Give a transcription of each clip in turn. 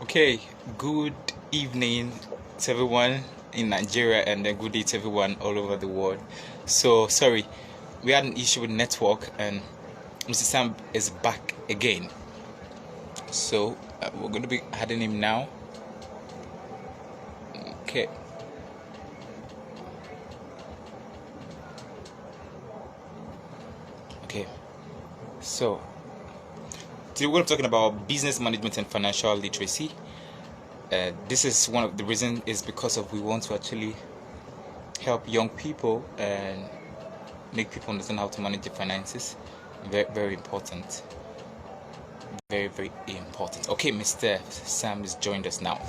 Okay, good evening to everyone in Nigeria and then good day to everyone all over the world. So, sorry, we had an issue with network and Mr. Sam is back again. So, we're going to be adding him now. Okay. Okay. So, today we're talking about business management and financial literacy. This is one of the reasons is because of we want to actually help young people and make people understand how to manage their finances. Very, very important. Very, very important. Okay, Mr. Sam has joined us now.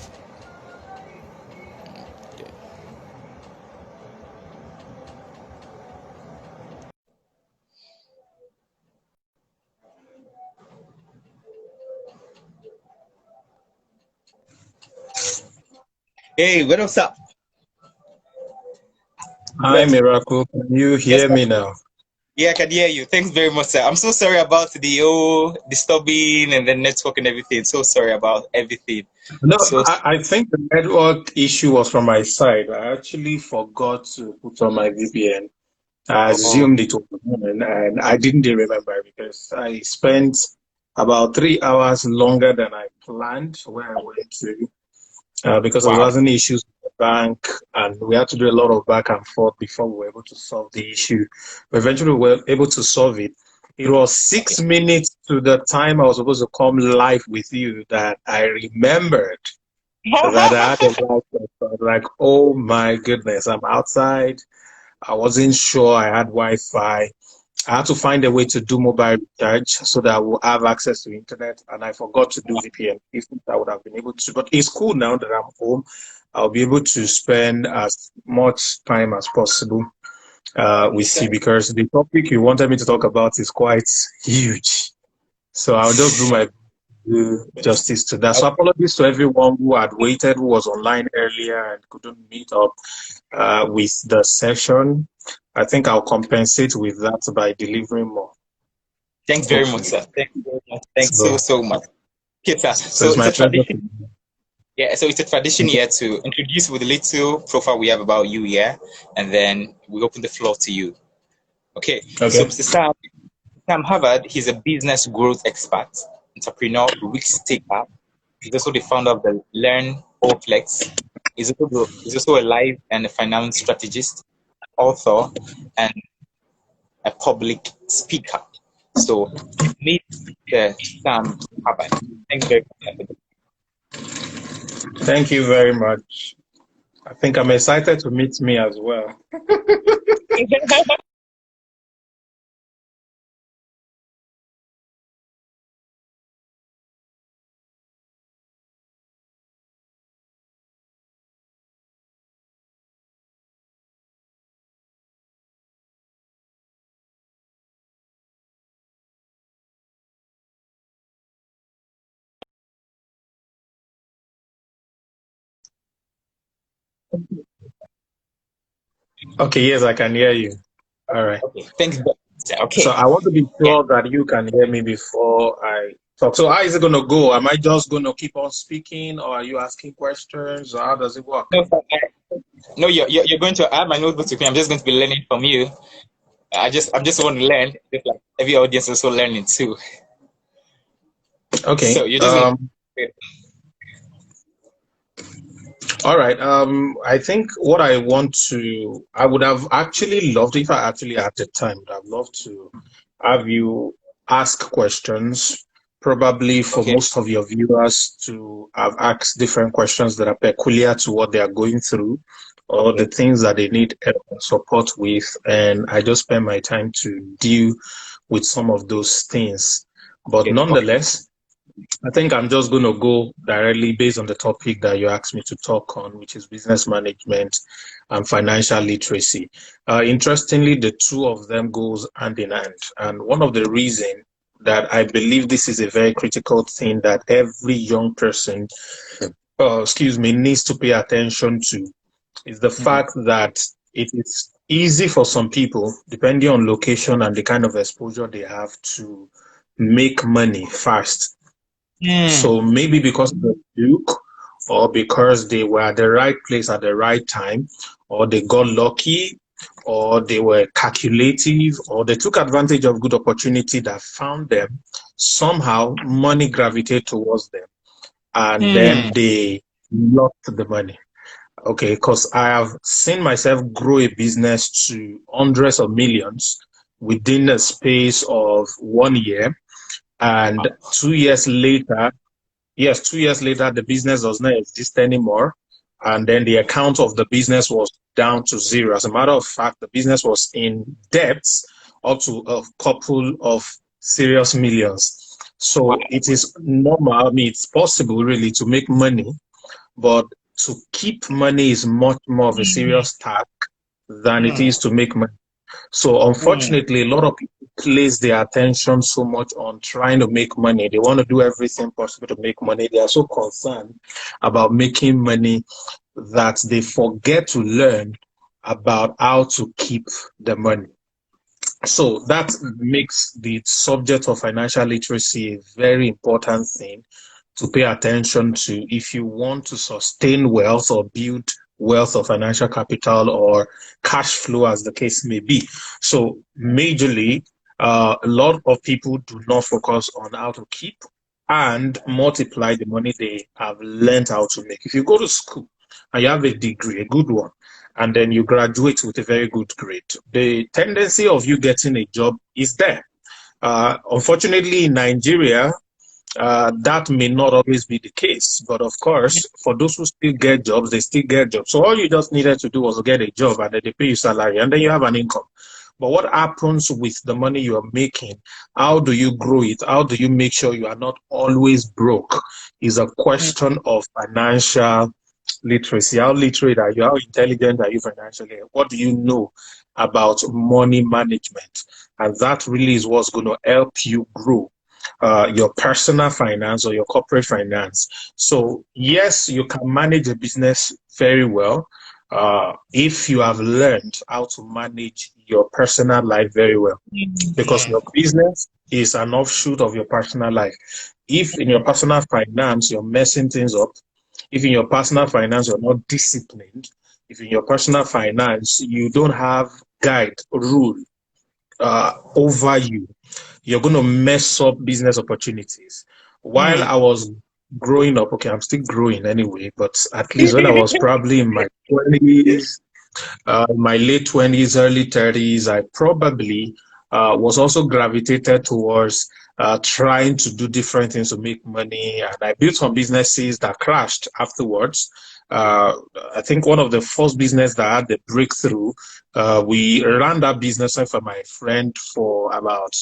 Hey, what's up? Hi, Good. Miracle. Can you Yes, hear sir. me now? Yeah, I can hear you. Thanks very much, sir. I'm so sorry about the disturbing and the network and everything. So sorry about everything. No, So I think the network issue was from my side. I actually forgot to put on my VPN. I oh assumed it was mine, and I didn't remember because I spent about 3 hours longer than I planned where I went to because I was wow. having issues with the bank, and we had to do a lot of back and forth before we were able to solve the issue. But eventually, we were able to solve it. It was Okay. 6 minutes to the time I was supposed to come live with you that I remembered that I had a live test. I was like, oh my goodness, I'm outside. I wasn't sure I had Wi-Fi. I had to find a way to do mobile recharge so that I will have access to internet, and I forgot to do VPN. If not, I would have been able to. But it's cool now that I'm home. I'll be able to spend as much time as possible with you Okay. because the topic you wanted me to talk about is quite huge. So I'll just do my justice to that. So apologies to everyone who had waited, who was online earlier and couldn't meet up with the session. I think I'll compensate with that by delivering more, Thanks very much, hopefully. sir. Thank you very much. Thanks so So, so much. Okay, sir. so So it's it's my a pleasure tradition. to. Yeah, so it's a tradition here to introduce with a little profile we have about you here, and then we open the floor to you. Okay, so Okay. Mr. Sam Harvard, he's a business growth expert, entrepreneur, risk taker. He's also the founder of the Learn or Flex. He's also a life and a finance strategist, author, and a public speaker. So meet Sam Harvard. Thanks very much. Thank you very much. I think I'm excited to meet me as well. Okay, yes, I can hear you. All right. Okay, thanks. So Okay, I want to be yeah. sure that you can hear me before I talk. So how is it going to go? Am I just going to keep on speaking, or are you asking questions, or how does it work? No, sir, no, you're going to add my notebook to me. I'm just going to be learning from you. I'm just want to learn, just like every audience also learning too. Okay. So you're just gonna. All right. I think what I would have actually loved if I actually had the time. Would have loved to have you ask questions, probably for Okay, most of your viewers to have asked different questions that are peculiar to what they are going through or the okay, things that they need help and support with. And I just spend my time to deal with some of those things. But okay, okay, nonetheless, I think I'm just going to go directly based on the topic that you asked me to talk on, which is business management and financial literacy. Interestingly, the two of them goes hand in hand. And one of the reasons that I believe this is a very critical thing that every young person, needs to pay attention to is the hmm fact that it is easy for some people, depending on location and the kind of exposure they have, to make money fast. So maybe because of the Duke, or because they were at the right place at the right time, or they got lucky, or they were calculative, or they took advantage of good opportunity that found them, somehow money gravitated towards them, and then they lost the money. Okay, because I have seen myself grow a business to hundreds of millions within a space of 1 year. And 2 years later, yes, 2 years later, the business does not exist anymore. And then the account of the business was down to zero. As a matter of fact, the business was in debts up to a couple of serious millions. Wow. So it is normal. I mean, it's possible really to make money, but to keep money is much more of a serious task than it is to make money. So unfortunately, a lot of people place their attention so much on trying to make money. They want to do everything possible to make money. They are so concerned about making money that they forget to learn about how to keep the money. So that makes the subject of financial literacy a very important thing to pay attention to if you want to sustain wealth or build wealth or financial capital or cash flow, as the case may be. So, majorly, a lot of people do not focus on how to keep and multiply the money they have learned how to make. If you go to school and you have a degree, a good one, and then you graduate with a very good grade, the tendency of you getting a job is there. Unfortunately, in Nigeria, that may not always be the case. But of course, for those who still get jobs, they still get jobs. So all you just needed to do was to get a job and then they pay you salary and then you have an income. But what happens with the money you are making? How do you grow it? How do you make sure you are not always broke? Is a question of financial literacy. How literate are you? How intelligent are you financially? What do you know about money management? And that really is what's going to help you grow your personal finance or your corporate finance. So yes, you can manage a business very well if you have learned how to manage your personal life very well, because your business is an offshoot of your personal life. If in your personal finance you're messing things up, if in your personal finance you're not disciplined, if in your personal finance you don't have guide, rule over you, you're going to mess up business opportunities. While I was growing up, okay, I'm still growing anyway, but at least when I was probably in my 20s, my late 20s, early 30s, I probably was also gravitated towards trying to do different things to make money. And I built some businesses that crashed afterwards. Uh, I think one of the first business that had the breakthrough, we ran that business for my friend for about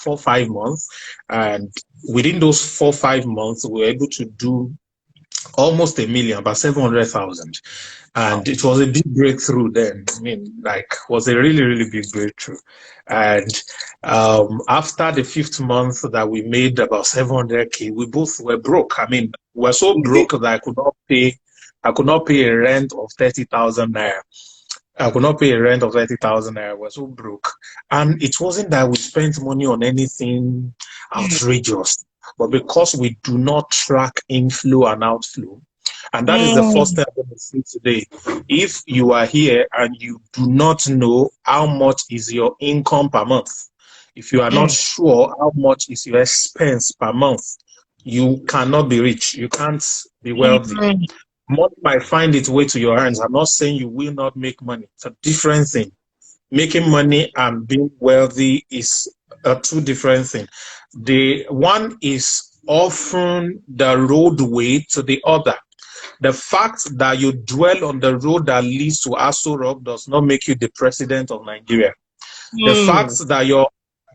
4 5 months. And within those 4 5 months, we were able to do almost a million, about 700,000. And it was a big breakthrough then. I mean, like, was a really, really big breakthrough. And after the fifth month that we made about 700K, we both were broke. I mean, we're so broke that I could not pay a rent of 30,000 naira. I could not pay a rent of 30,000 naira. We're so broke. And it wasn't that we spent money on anything outrageous, but because we do not track inflow and outflow. And that is the first thing I'm going to say today. If you are here and you do not know how much is your income per month, if you are not sure how much is your expense per month, you cannot be rich. You can't be wealthy. Money might find its way to your hands. I'm not saying you will not make money. It's a different thing. Making money and being wealthy is a two different things. The one is often the roadway to the other. The fact that you dwell on the road that leads to Aso Rock does not make you the president of Nigeria. The fact that you're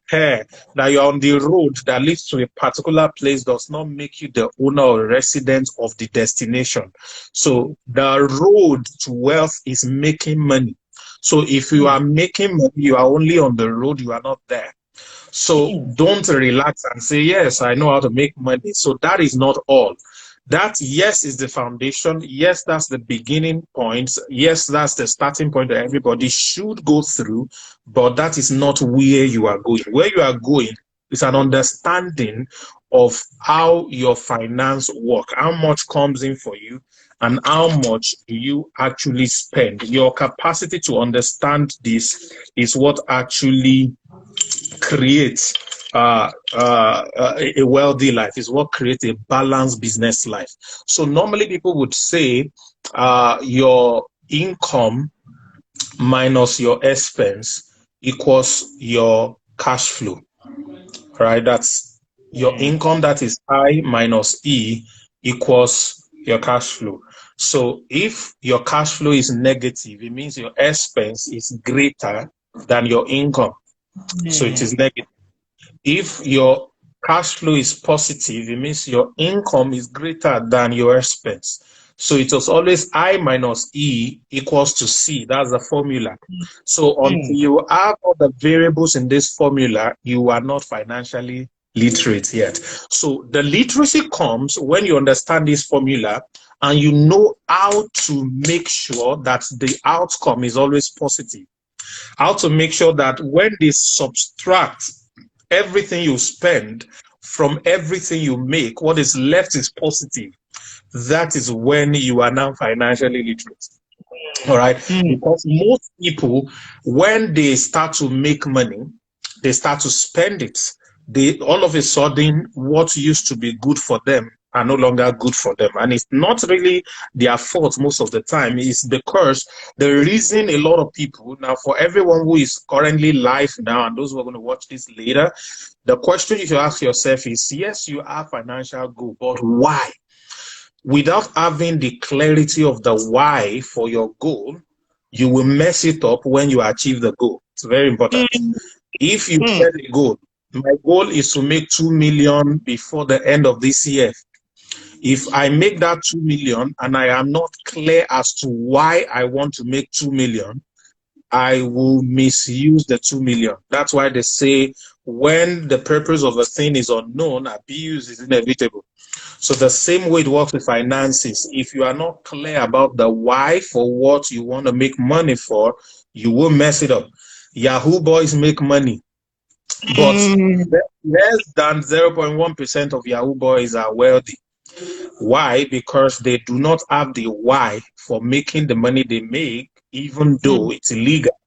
here, that you're on the road that leads to a particular place does not make you the owner or resident of the destination. So the road to wealth is making money. So if you are making money, you are only on the road, you are not there. So don't relax and say, yes, I know how to make money. So that is not all. That, yes, is the foundation. Yes, that's the beginning point. Yes, that's the starting point that everybody should go through. But that is not where you are going. Where you are going is an understanding of how your finance work, how much comes in for you, and how much do you actually spend. Your capacity to understand this is what actually creates a wealthy life, is what creates a balanced business life. So normally people would say your income minus your expense equals your cash flow, right? That's your income that is I minus E equals your cash flow. So if your cash flow is negative, it means your expense is greater than your income. So it is negative. If your cash flow is positive, it means your income is greater than your expense. So it was always I minus E equals to C. That's the formula. So until you have all the variables in this formula, you are not financially literate yet. So the literacy comes when you understand this formula and you know how to make sure that the outcome is always positive. How to make sure that when they subtract everything you spend from everything you make, what is left is positive. That is when you are now financially literate. All right. Because most people, when they start to make money, they start to spend it. They all of a sudden, what used to be good for them are no longer good for them. And it's not really their fault most of the time. It's because the reason a lot of people, now for everyone who is currently live now and those who are going to watch this later, the question you should ask yourself is, yes, you have financial goal, but why? Without having the clarity of the why for your goal, you will mess it up when you achieve the goal. It's very important. If you set a goal, my goal is to make 2 million before the end of this year. If I make that 2 million and I am not clear as to why I want to make 2 million, I will misuse the 2 million. That's why they say when the purpose of a thing is unknown, abuse is inevitable. So the same way it works with finances, if you are not clear about the why for what you want to make money for, you will mess it up. Yahoo boys make money, but less than 0.1% of Yahoo boys are wealthy. Why? Because they do not have the why for making the money they make, even though it's illegal.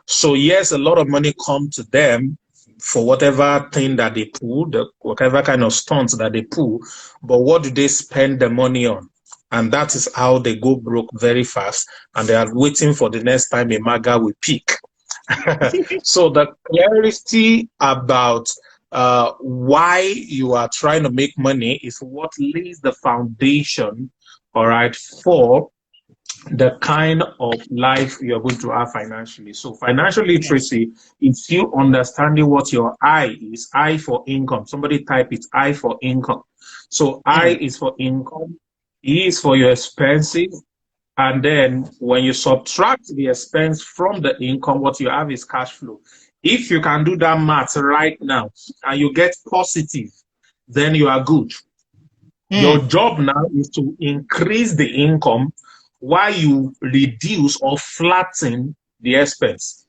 So yes, a lot of money come to them for whatever thing that they pull, whatever kind of stunts that they pull, but what do they spend the money on? And that is how they go broke very fast, and they are waiting for the next time a maga will peak. So the clarity about why you are trying to make money is what lays the foundation, all right, for the kind of life you're going to have financially. So financial literacy is you understanding what your I is. I for income. Somebody type it, I for income. So I is for income, E is for your expenses, and then when you subtract the expense from the income, what you have is cash flow. If you can do that math right now and you get positive, then you are good. Your job now is to increase the income while you reduce or flatten the expense.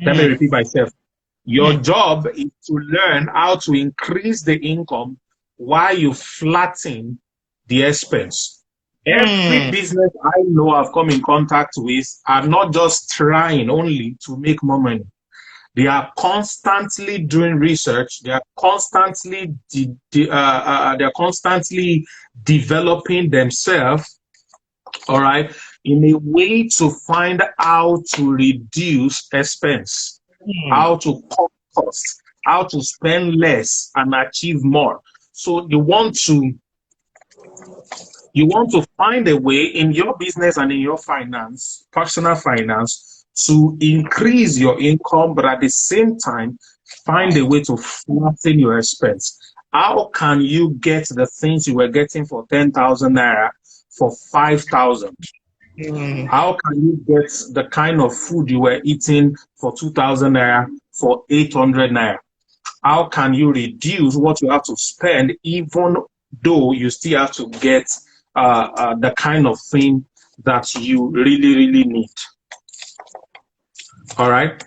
Let me repeat myself. Your job is to learn how to increase the income while you flatten the expense. Every business I know I've come in contact with are not just trying only to make more money. They are constantly doing research. They are constantly developing themselves, all right, in a way to find how to reduce expense, how to cut costs, how to spend less and achieve more. So you want to find a way in your business and in your finance, personal finance, to increase your income, but at the same time, find a way to flatten your expense. How can you get the things you were getting for 10,000 naira for 5,000? How can you get the kind of food you were eating for 2,000 naira for 800 naira? How can you reduce what you have to spend, even though you still have to get the kind of thing that you really, really need? All right.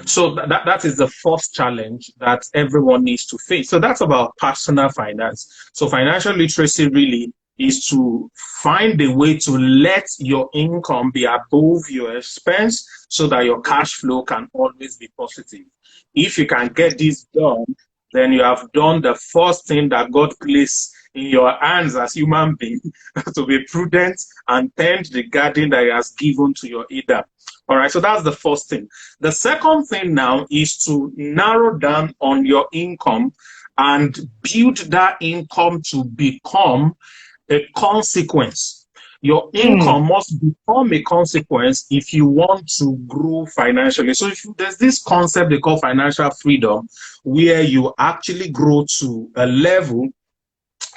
So that is the first challenge that everyone needs to face. So that's about personal finance. So financial literacy really is to find a way to let your income be above your expense so that your cash flow can always be positive. If you can get this done, then you have done the first thing that God placed in your hands as human being to be prudent and tend the garden that He has given to your Adam. All right, so that's the first thing. The second thing now is to narrow down on your income and build that income to become a consequence. Your income must become a consequence if you want to grow financially. So there's this concept they call financial freedom, where you actually grow to a level,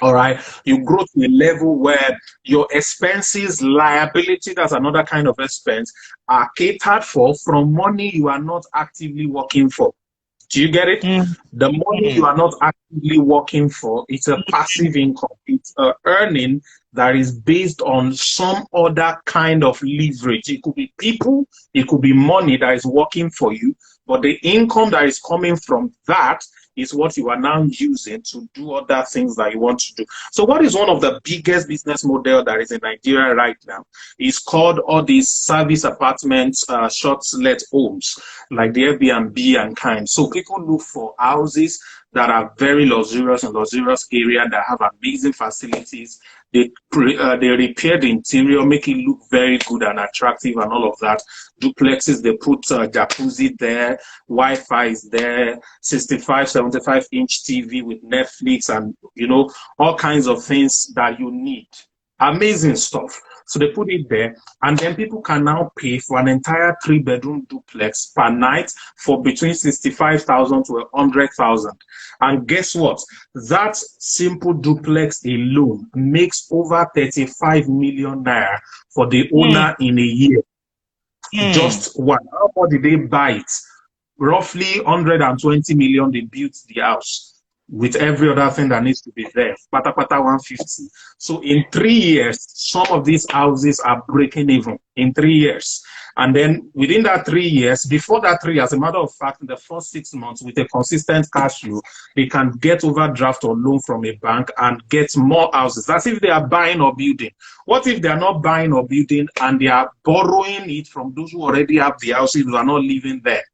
all right, you grow to a level where your expenses, liability, that's another kind of expense, are catered for from money you are not actively working for. Do you get it? The money you are not actively working for, it's a passive income. It's an earning that is based on some other kind of leverage. It could be people, it could be money that is working for you, but the income that is coming from that is what you are now using to do other things that you want to do. So what is one of the biggest business model that is in Nigeria right now? It's called all these service apartments, short-let homes, like the Airbnb and kind. So people look for houses that are very luxurious and luxurious area that have amazing facilities. They repair the interior, make it look very good and attractive and all of that. Duplexes, they put jacuzzi there, Wi-Fi is there, 65, 75-inch TV with Netflix and, you know, all kinds of things that you need. Amazing stuff. So they put it there, and then people can now pay for an entire 3-bedroom duplex per night for between 65,000 to 100,000. And guess what? That simple duplex alone makes over 35 million naira for the owner in a year. Just one. How much did they buy it? Roughly 120 million. They built the house with every other thing that needs to be there. Pata 150. So in 3 years, some of these houses are breaking even in 3 years. And then within that 3 years, before that 3 years, as a matter of fact, in the first 6 months with a consistent cash flow, they can get overdraft or loan from a bank and get more houses. That's if they are buying or building. What if they are not buying or building and they are borrowing it from those who already have the houses who are not living there?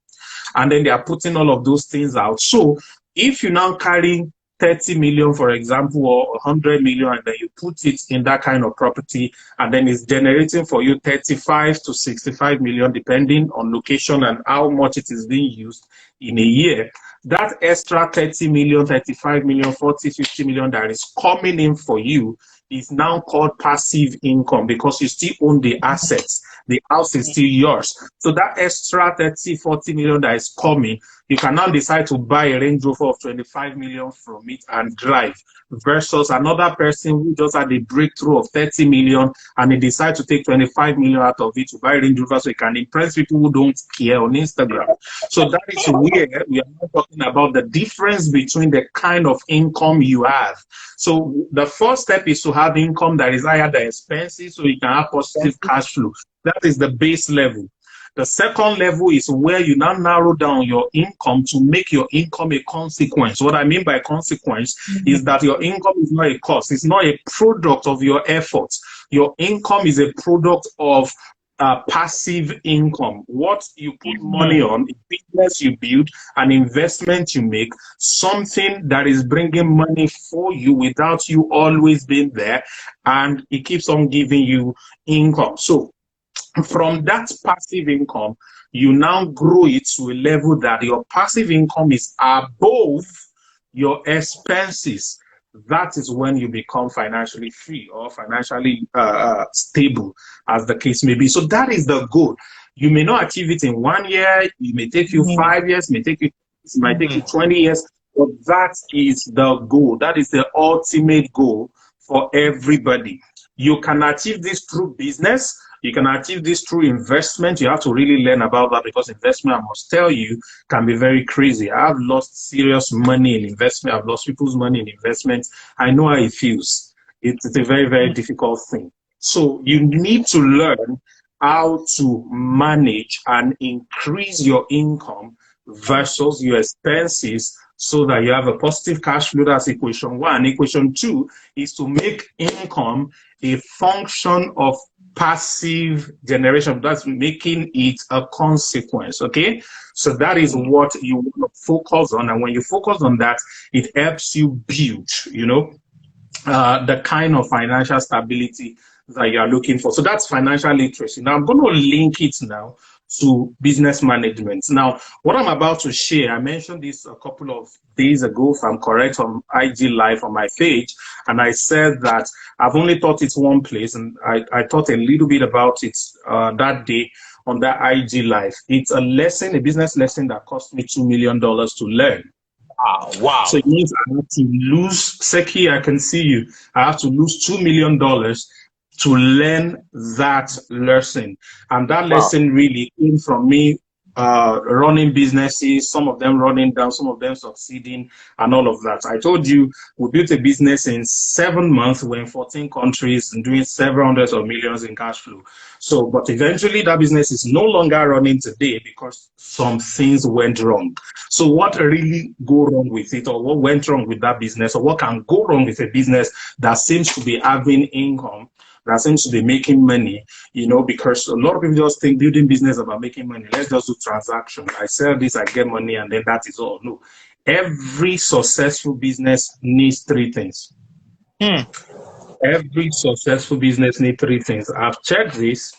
And then they are putting all of those things out. So if you now carry 30 million, for example, or 100 million, and then you put it in that kind of property, and then it's generating for you 35 to 65 million, depending on location and how much it is being used in a year, that extra 30 million, 35 million, 40, 50 million that is coming in for you is now called passive income because you still own the assets. The house is still yours. So that extra 30, 40 million that is coming, you can now decide to buy a Range Rover of 25 million from it and drive, versus another person who just had a breakthrough of 30 million and he decides to take 25 million out of it to buy Range Rover so he can impress people who don't care on Instagram. So that is where we are now talking about the difference between the kind of income you have. So the first step is to have income that is higher than expenses so you can have positive cash flow. That is the base level. The second level is where you now narrow down your income to make your income a consequence. What I mean by consequence is that your income is not a cost. It's not a product of your efforts. Your income is a product of passive income. What you put money on, a business you build, an investment you make, something that is bringing money for you without you always being there, and it keeps on giving you income. So from that passive income, you now grow it to a level that your passive income is above your expenses. That is when you become financially free or financially stable, as the case may be. So that is the goal. You may not achieve it in 1 year. It may take you 5 years, it might take you 20 years, but that is the goal. That is the ultimate goal for everybody. You can achieve this through business. You can achieve this through investment. You have to really learn about that because investment, I must tell you, can be very crazy. I've lost serious money in investment. I've lost people's money in investment. I know how it feels. It's a very, very difficult thing. So you need to learn how to manage and increase your income versus your expenses so that you have a positive cash flow. That's equation one. Equation two is to make income a function of passive generation. That's making it a consequence. Okay. So that is what you want to focus on. And when you focus on that, it helps you build, the kind of financial stability that you are looking for. So that's financial literacy. Now I'm going to link it now to business management. Now, what I'm about to share, I mentioned this a couple of days ago, if I'm correct, on IG Live on my page, and I said that I've only taught it one place, and I taught a little bit about it that day on that IG Live. It's a lesson, a business lesson that cost me $2 million to learn. Wow. So it means I have to lose, Seki, I can see you. I have to lose $2 million to learn that lesson. And that lesson really came from me running businesses, some of them running down, some of them succeeding, and all of that. I told you we built a business in 7 months. We're in 14 countries and doing several hundreds of millions in cash flow. So, but eventually that business is no longer running today because some things went wrong. So what really go wrong with it, or what went wrong with that business, or what can go wrong with a business that seems to be having income, that seems to be making money, because a lot of people just think building business about making money. Let's just do transaction. I sell this, I get money, and then that is all. No. Every successful business needs three things. Every successful business needs three things. I've checked this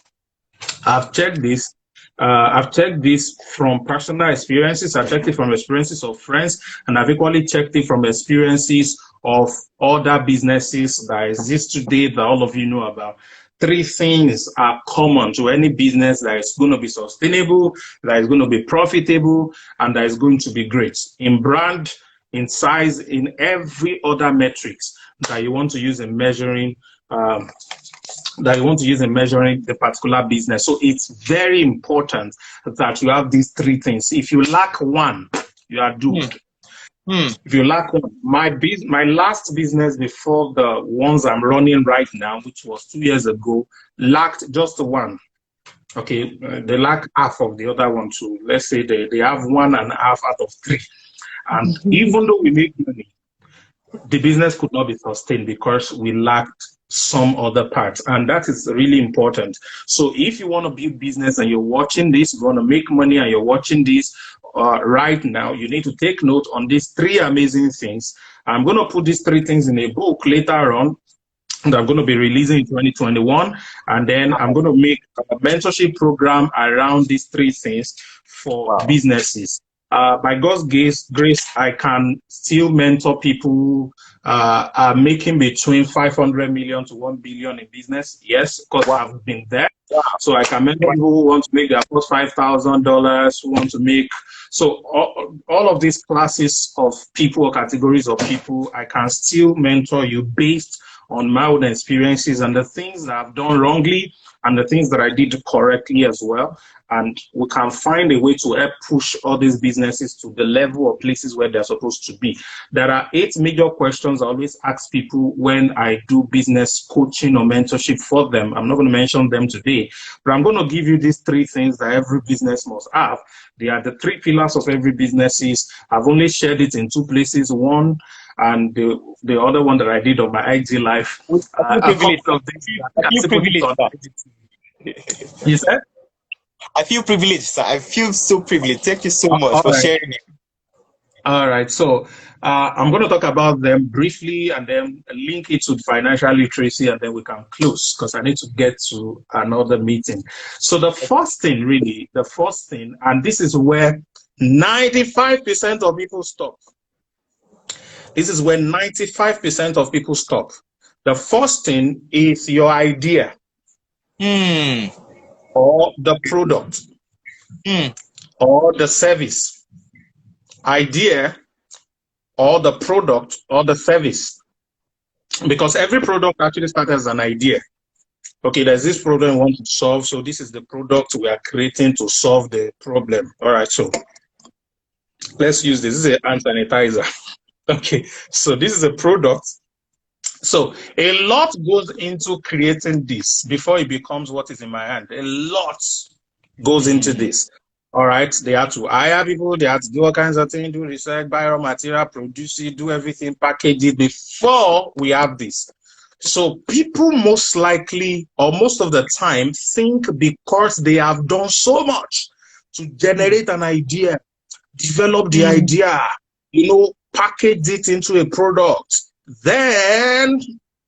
from personal experiences. I've checked it from experiences of friends, and I've equally checked it from experiences of other businesses that exist today that all of you know about. Three things are common to any business that is going to be sustainable, that is going to be profitable, and that is going to be great in brand, in size, in every other metrics that you want to use in measuring the particular business. So it's very important that you have these three things. If you lack one, you are doomed. If you lack one, my last business before the ones I'm running right now, which was 2 years ago, lacked just one. Okay, they lack half of the other one too. Let's say they have 1.5 out of 3. And even though we make money, the business could not be sustained because we lacked some other parts, and that is really important. So if you want to build business and you're watching this, you want to make money and you're watching this right now, you need to take note on these three amazing things. I'm going to put these three things in a book later on that I'm going to be releasing in 2021, and then I'm going to make a mentorship program around these three things for businesses. By God's grace, I can still mentor people making between 500 million to 1 billion in business. Yes, because I've been there. So I can mentor people who want to make their first $5,000, who want to make. So all of these classes of people or categories of people, I can still mentor you based on my own experiences and the things that I've done wrongly and the things that I did correctly as well. And we can find a way to help push all these businesses to the level or places where they're supposed to be. There are 8 major questions I always ask people when I do business coaching or mentorship for them. I'm not going to mention them today, but I'm going to give you these 3 things that every business must have. They are the 3 pillars of every business. I've only shared it in 2 places. One, and the other one that I did on my IG Live. I feel privileged. You said? I feel privileged, sir. I feel so privileged. Thank you so much for sharing it. All right. So I'm going to talk about them briefly and then link it to financial literacy, and then we can close because I need to get to another meeting. So the first thing, and this is where 95% of people stop. This is where 95% of people stop. The first thing is your idea. Or the product or the service. Idea or the product or the service. Because every product actually starts as an idea. Okay, there's this problem we want to solve, so this is the product we are creating to solve the problem. All right, so let's use this. This is a hand sanitizer. Okay, so this is a product So a lot goes into creating this before it becomes what is in my hand. A lot goes into this. All right. They have to hire people, they have to do all kinds of things, do research, buy raw material, produce it, do everything, package it before we have this. So people most likely, or most of the time, think because they have done so much to generate an idea, develop the idea, package it into a product, then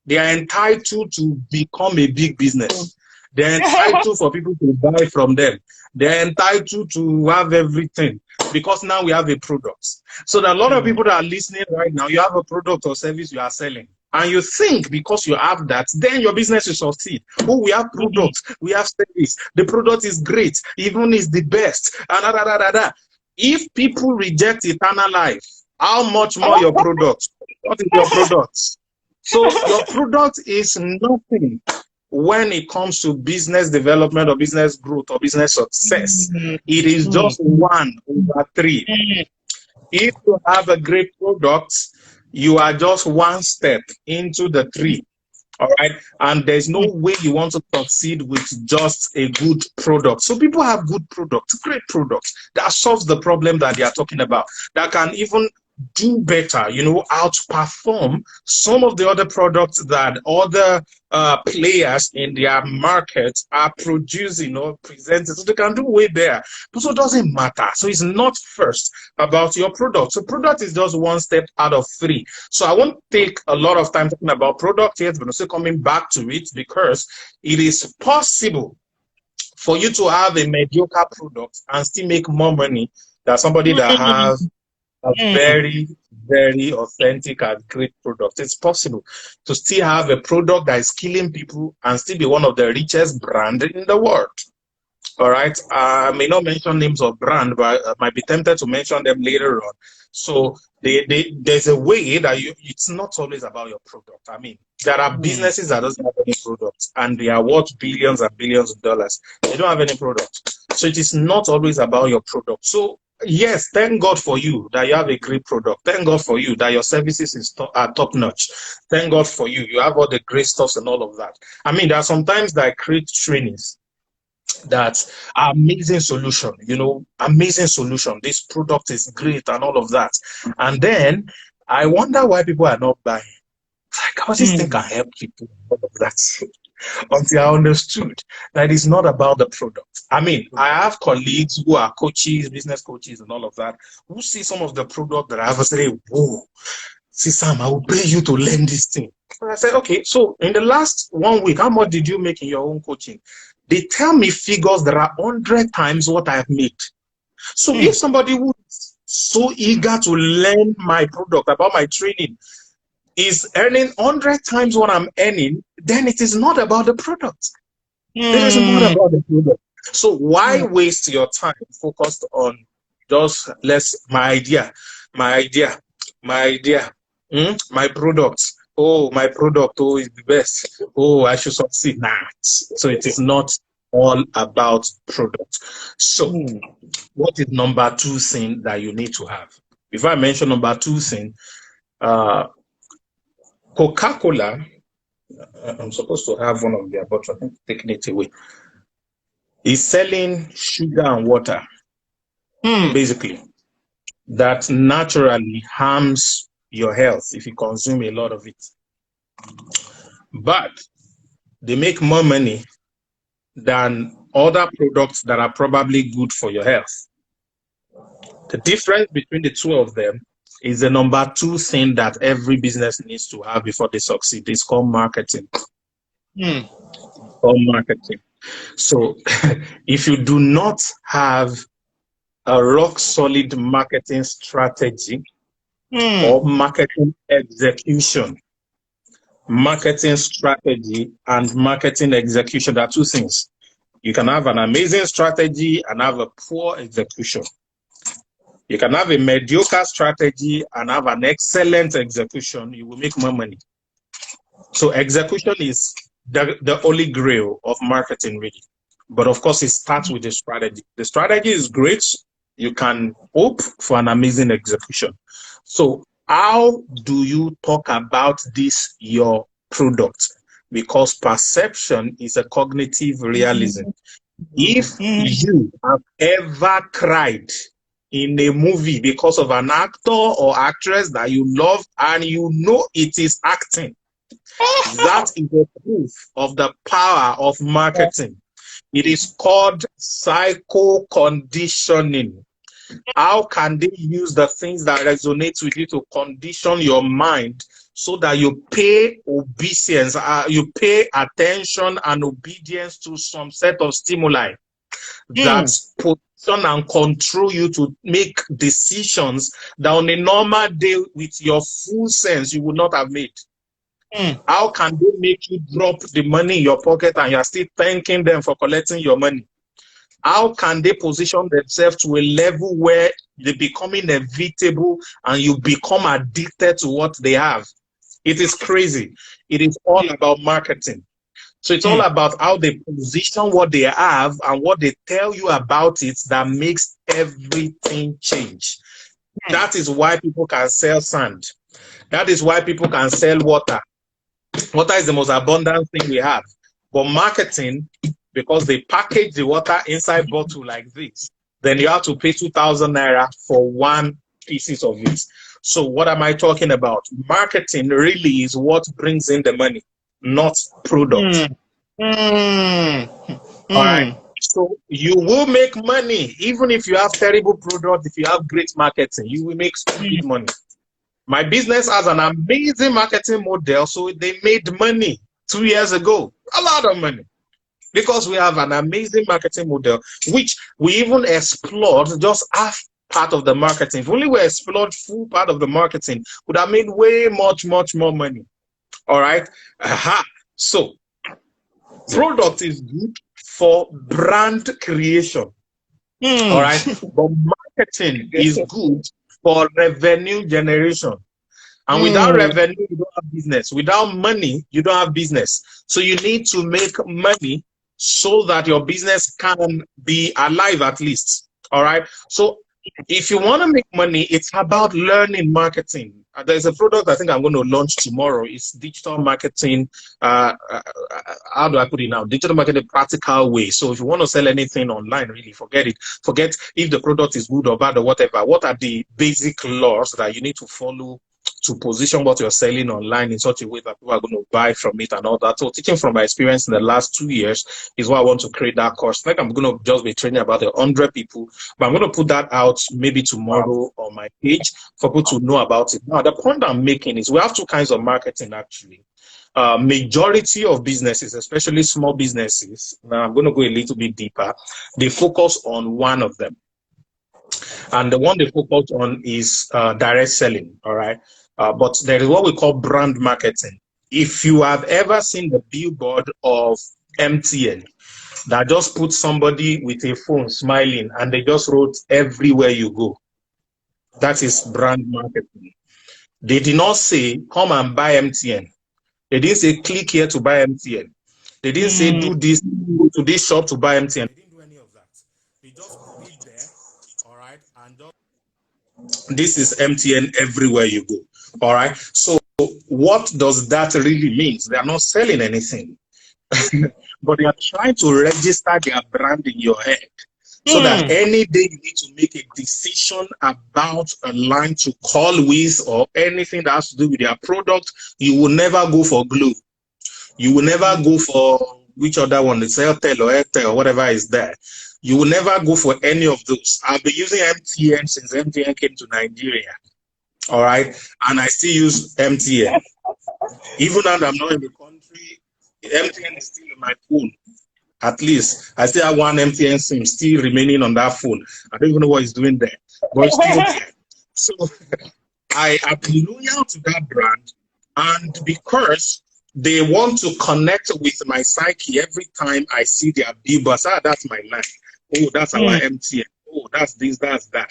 they are entitled to become a big business. They're entitled for people to buy from them. They're entitled to have everything because now we have a product. So there are a lot of people that are listening right now. You have a product or service you are selling. And you think because you have that, then your business will succeed. Oh, we have products, we have service. The product is great, even is the best. If people reject eternal life, how much more your product? What is your product? So your product is nothing when it comes to business development or business growth or business success. It is just 1/3. If you have a great product, you are just one step into the 3. All right. And there's no way you want to succeed with just a good product. So people have good products, great products that solves the problem that they are talking about, that can even do better, outperform some of the other products that other players in their market are producing or presenting. So they can do way better. But so it doesn't matter. So it's not first about your product. So product is just one step out of 3. So I won't take a lot of time talking about product yet, but also coming back to it because it is possible for you to have a mediocre product and still make more money than somebody that has a very, very authentic and great product. It's possible to still have a product that is killing people and still be one of the richest brands in the world. All right. I may not mention names of brand, but I might be tempted to mention them later on. So there's a way that it's not always about your product. I mean, there are businesses that doesn't have any products and they are worth billions and billions of dollars. They don't have any product. So it is not always about your product. So yes, thank God for you that you have a great product. Thank God for you that your services are top notch. Thank God for you. You have all the great stuff and all of that. I mean, there are sometimes that I create trainings that are amazing solution, amazing solution. This product is great and all of that. And then I wonder why people are not buying. Like, how this thing can help people, all of that. Until I understood that it's not about the product. I mean, I have colleagues who are coaches, business coaches, and all of that, who see some of the product that I have and say, whoa, see, Sam, I will pay you to learn this thing. And I said, okay, so in the last 1 week, how much did you make in your own coaching? They tell me figures that are 100 times what I have made. So if somebody who is so eager to learn my product, about my training, is earning 100 times what I'm earning, then it is not about the product. It is not about the product. So why waste your time focused on just my idea, my product. Oh, my product, oh, is the best. Oh, I should succeed. Nah. So it is not all about product. So what is number 2 thing that you need to have? Before I mention number 2 thing, Coca-Cola, I'm supposed to have one of their bottles, I think taking it away, is selling sugar and water, basically, that naturally harms your health if you consume a lot of it. But they make more money than other products that are probably good for your health. The difference between the two of them is the number 2 thing that every business needs to have before they succeed. It's called marketing. Called marketing. So if you do not have a rock solid marketing strategy or marketing execution, marketing strategy and marketing execution, there are 2 things. You can have an amazing strategy and have a poor execution. You can have a mediocre strategy and have an excellent execution. You will make more money. So execution is the holy grail of marketing, really. But of course, it starts with the strategy. The strategy is great. You can hope for an amazing execution. So How do you talk about this, your product? Because perception is a cognitive realism. If you have ever cried in a movie because of an actor or actress that you love and you know it is acting, that is a proof of the power of marketing. It is called psycho conditioning. How can they use the things that resonate with you to condition your mind so that you pay obeisance, you pay attention and obedience to some set of stimuli that position and control you to make decisions that on a normal day with your full sense you would not have made? How can they make you drop the money in your pocket and you're still thanking them for collecting your money? How can they position themselves to a level where they become inevitable and you become addicted to what they have? It is crazy. It is all about marketing. So it's all about how they position what they have and what they tell you about it that makes everything change. That is why people can sell sand. That is why people can sell water. Water is the most abundant thing we have. But marketing, because they package the water inside bottle like this, then you have to pay 2,000 naira for one pieces of it. So what am I talking about? Marketing really is what brings in the money, not product. All right. So you will make money even if you have terrible product. If you have great marketing, you will make stupid money. My business has an amazing marketing model, so they made money 2 years ago, a lot of money, because we have an amazing marketing model, which we even explored just half part of the marketing. If only we explored full part of the marketing, would have made way much more money. All right. So product is good for brand creation. All right. But marketing is good for revenue generation. And without revenue, you don't have business. Without money, you don't have business. So you need to make money so that your business can be alive at least. All right. So if you want to make money, it's about learning marketing. There's a product I think I'm going to launch tomorrow. It's digital marketing. How do I put it now? Digital marketing practical way. So if you want to sell anything online, really forget it. Forget if the product is good or bad or whatever. What are the basic laws that you need to follow to position what you're selling online in such a way that people are going to buy from it and all that? So teaching from my experience in the last 2 years is why I want to create that course. Like I'm going to just be training about 100 people, but I'm going to put that out maybe tomorrow on my page for people to know about it. Now, the point I'm making is we have two kinds of marketing actually. Majority of businesses, especially small businesses, now I'm going to go a little bit deeper, they focus on one of them. And the one they focus on is direct selling, all right? But there is what we call brand marketing. If you have ever seen the billboard of MTN that just put somebody with a phone smiling and they just wrote everywhere you go, that is brand marketing. They did not say, come and buy MTN. They didn't say, click here to buy MTN. They didn't say, do this, go to this shop to buy MTN. They didn't do any of that. They just put it there, all right, and just, this is MTN everywhere you go, all right? So what does that really mean? They are not selling anything, but they are trying to register their brand in your head. So that any day you need to make a decision about a line to call with or anything that has to do with their product, you will never go for Glue. You will never go for which other one, it's Airtel or Airtel or whatever is there. You will never go for any of those. I've been using MTN since MTN came to Nigeria. All right. And I still use MTN. Even though I'm not in the country, MTN is still in my phone. At least I still have one MTN SIM still remaining on that phone. I don't even know what it's doing there, but it's still there. So I am loyal to that brand, and because they want to connect with my psyche every time I see their billboards. That's my life. Oh, that's our MTN. Oh, that's this, that's that.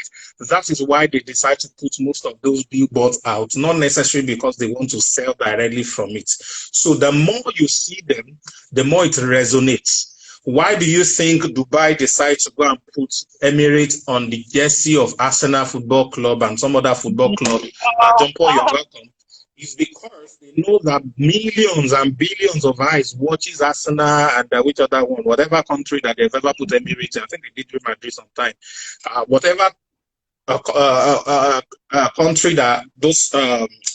That is why they decide to put most of those billboards out, not necessarily because they want to sell directly from it. So the more you see them, the more it resonates. Why do you think Dubai decided to go and put Emirates on the jersey of Arsenal Football Club and some other football club? John Paul, you're welcome. It's because they know that millions and billions of eyes watches Arsenal and which other one, whatever country that they've ever put Emirates in. I think they did Real Madrid sometime. Whatever country that those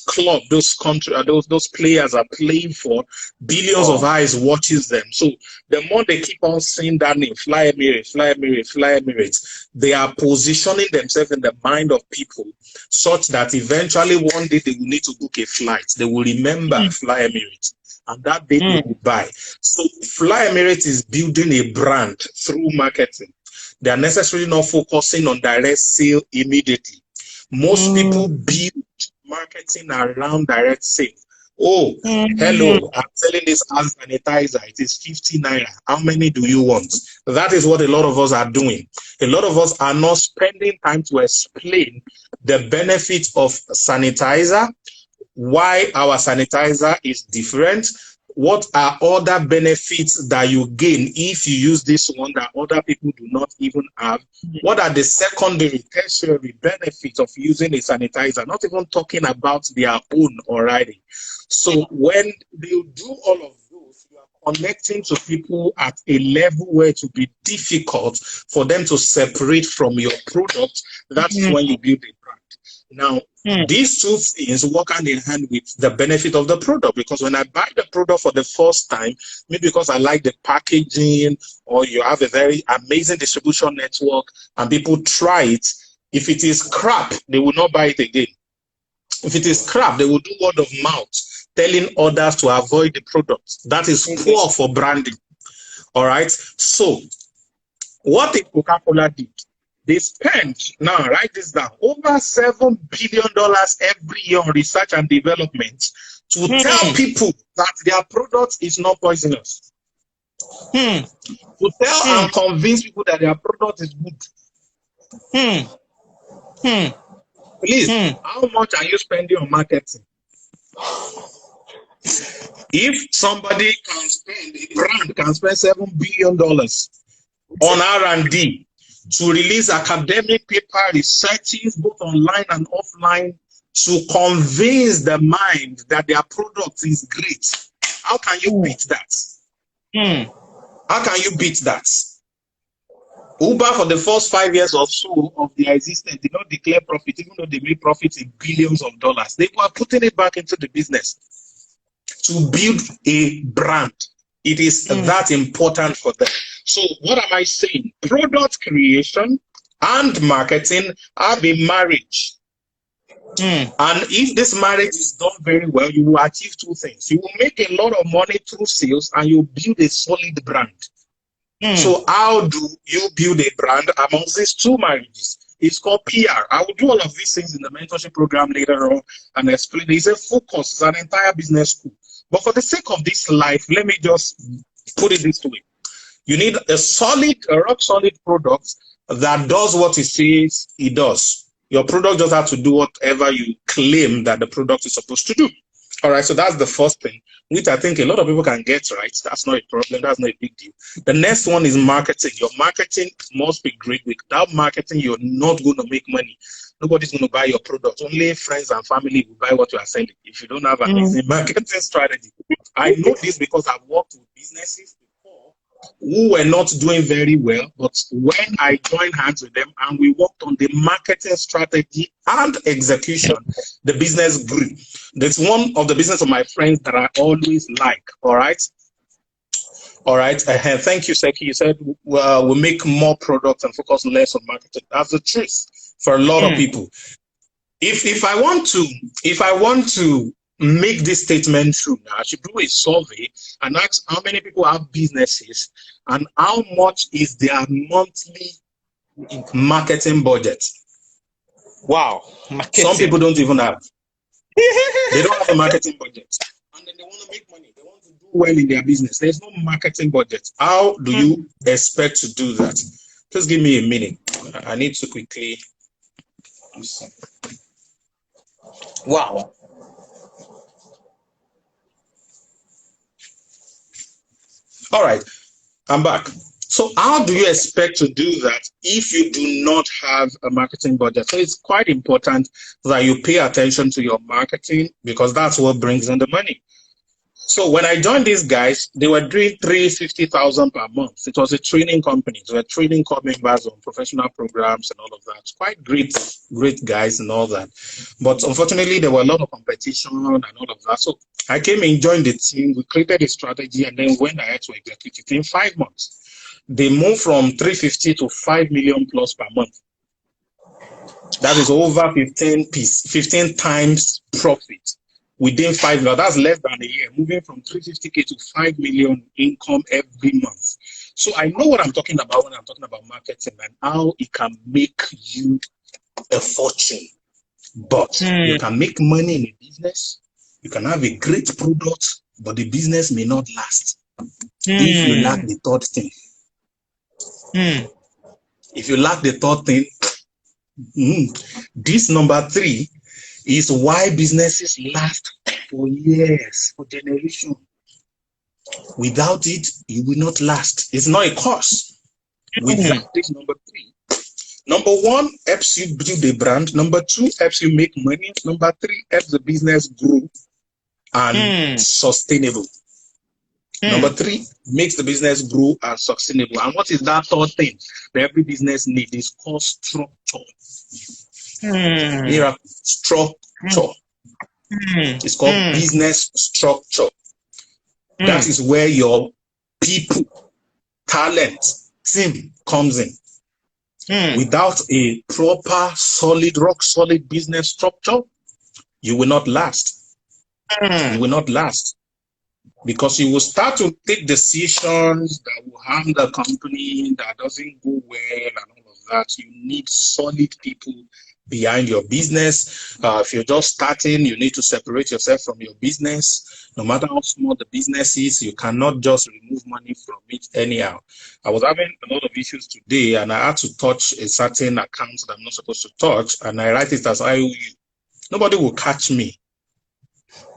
club, those country, those players are playing for, billions of eyes watches them. So the more they keep on saying that name, Fly Emirates, Fly Emirates, Fly Emirates, they are positioning themselves in the mind of people such that eventually one day they will need to book a flight. They will remember Fly Emirates. And that day they will buy. So Fly Emirates is building a brand through marketing. They are necessarily not focusing on direct sale immediately. Most people build marketing around direct sale. Oh, hello, I'm selling this hand sanitizer. It is 50 naira. How many do you want? That is what a lot of us are doing. A lot of us are not spending time to explain the benefits of sanitizer, why our sanitizer is different, what are other benefits that you gain if you use this one that other people do not even have? What are the secondary, tertiary benefits of using a sanitizer? Not even talking about their own already. So when you do all of those, you are connecting to people at a level where it will be difficult for them to separate from your product. That's when you build a brand. Now, these two things work hand in hand with the benefit of the product, because when I buy the product for the first time, maybe because I like the packaging or you have a very amazing distribution network and people try it, if it is crap, they will not buy it again. If it is crap, they will do word of mouth, telling others to avoid the product. That is poor for branding. All right. So what if Coca-Cola did? They spend, now write this down, over $7 billion every year on research and development to tell people that their product is not poisonous. To tell and convince people that their product is good. Please, how much are you spending on marketing? If somebody can spend, a brand can spend $7 billion on R&D, to release academic paper researches, both online and offline, to convince the mind that their product is great. How can you beat that? How can you beat that? Uber, for the first 5 years or so of their existence, did not declare profit, even though they made profits in billions of dollars. They were putting it back into the business to build a brand. It is that important for them. So what am I saying? Product creation and marketing have a marriage. And if this marriage is done very well, you will achieve two things. You will make a lot of money through sales and you build a solid brand. So how do you build a brand amongst these two marriages? It's called PR. I will do all of these things in the mentorship program later on and explain. It's a focus. It's an entire business school. But for the sake of this life, let me just put it this way. You need a rock solid product that does what it says it does. Your product just has to do whatever you claim that the product is supposed to do. All right, so that's the first thing, which I think a lot of people can get right. That's not a problem. That's not a big deal. The next one is marketing. Your marketing must be great. Without marketing, you're not going to make money. Nobody's going to buy your product. Only friends and family will buy what you are selling if you don't have an easy marketing strategy. I know this because I've worked with businesses before who were not doing very well, but when I joined hands with them and we worked on the marketing strategy and execution, the business grew. That's one of the business of my friends that I always like. All right. All right. Thank you, Seki. You said we'll make more products and focus less on marketing. That's the truth for a lot of people. If I want to make this statement true, I should do a survey and ask how many people have businesses and how much is their monthly marketing budget. Wow. Marketing. Some people don't even have. They don't have a marketing budget. And then they want to make money. They want to do well in their business. There's no marketing budget. How do you expect to do that? Just give me a minute. I need to quickly do something. Wow. All right. I'm back. So how do you expect to do that if you do not have a marketing budget? So it's quite important that you pay attention to your marketing, because that's what brings in the money. So when I joined these guys, they were doing 350,000 per month. It was a training company. They were training core members on professional programs and all of that. Quite great guys and all that. But unfortunately, there were a lot of competition and all of that. So I came in, joined the team. We created a strategy, and then went ahead to execute it in 5 months. They moved from 350 to 5 million plus per month. That is over 15 times profit within 5 years. That's less than a year, moving from 350K to 5 million income every month. So I know what I'm talking about when I'm talking about marketing and how it can make you a fortune. But you can make money in a business, you can have a great product, but the business may not last if you lack the third thing. If you lack the third thing, this number 3 is why businesses last for years, for generations. Without it, you will not last. It's not a course. Without this number 3, number 1 helps you build a brand. Number 2 helps you make money. Number 3 helps the business grow and sustainable. Number 3 makes the business grow and sustainable. And what is that third thing that every business needs? Is called structure. Structure. It's called business structure. That is where your people, talent, team comes in. Without a proper, solid, rock solid business structure, you will not last. You will not last. Because you will start to take decisions that will harm the company, that doesn't go well, and all of that. You need solid people behind your business. If you're just starting, you need to separate yourself from your business. No matter how small the business is, you cannot just remove money from it anyhow. I was having a lot of issues today, and I had to touch a certain account that I'm not supposed to touch, and I write it as IOU. Nobody will catch me.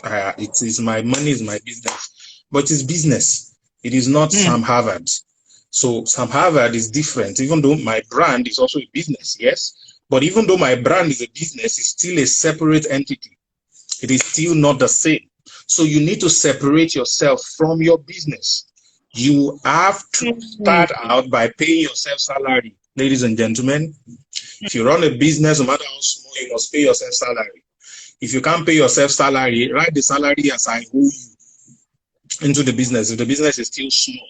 It is my money, is my business, but it's business. It is not Sam Harvard. So Sam Harvard is different, even though my brand is also a business, yes. But even though my brand is a business, it's still a separate entity. It is still not the same. So you need to separate yourself from your business. You have to start out by paying yourself salary, ladies and gentlemen. If you run a business, no matter how small, you must pay yourself salary. If you can't pay yourself salary, write the salary as I owe you into the business. If the business is still small,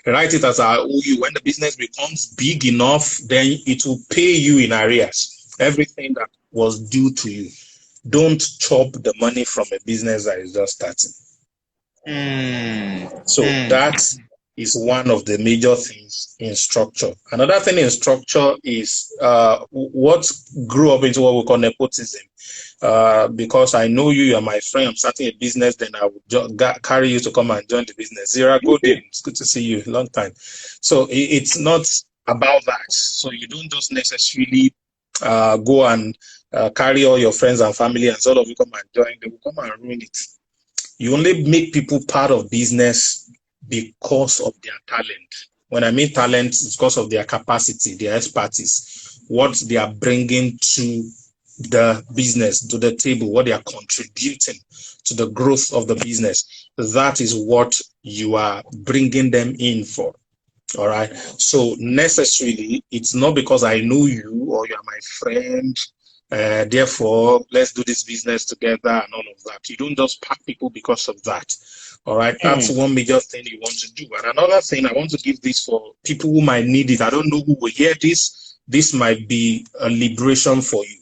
write it as I owe you. When the business becomes big enough, then it will pay you in arrears, everything that was due to you. Don't chop the money from a business that is just starting. So that is one of the major things in structure. Another thing in structure is what grew up into what we call nepotism. Because I know you are my friend, I'm starting a business, then I would carry you to come and join the business. Zira, good day. It's good to see you. Long time. So it's not about that. So you don't just necessarily go and carry all your friends and family and sort of you come and join. They will come and ruin it. You only make people part of business because of their talent. When I mean talent, it's because of their capacity, their expertise, what they are bringing to the business, to the table, what they are contributing to the growth of the business. That is what you are bringing them in for. All right. So necessarily, it's not because I know you or you're my friend. Therefore, let's do this business together and all of that. You don't just pack people because of that. All right. That's one major thing you want to do. And another thing, I want to give this for people who might need it. I don't know who will hear this. This might be a liberation for you.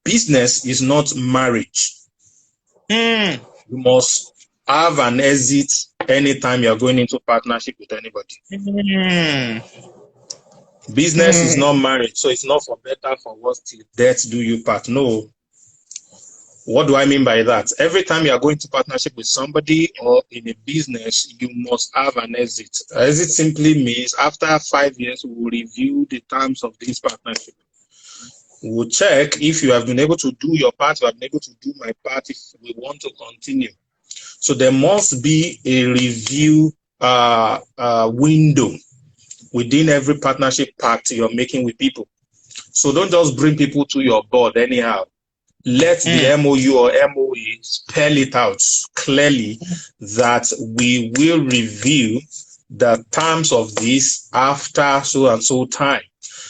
Business is not marriage. You must have an exit anytime you're going into partnership with anybody. Business is not marriage, so it's not for better, for worse, till death do you part. No. What do I mean by that? Every time you are going to partnership with somebody or in a business, you must have an exit. Exit simply means after 5 years, we will review the terms of this partnership. We'll check if you have been able to do your part, you have been able to do my part if we want to continue. So there must be a review window within every partnership pact you're making with people. So don't just bring people to your board anyhow. Let the MOU or MOA spell it out clearly that we will review the terms of this after so and so time.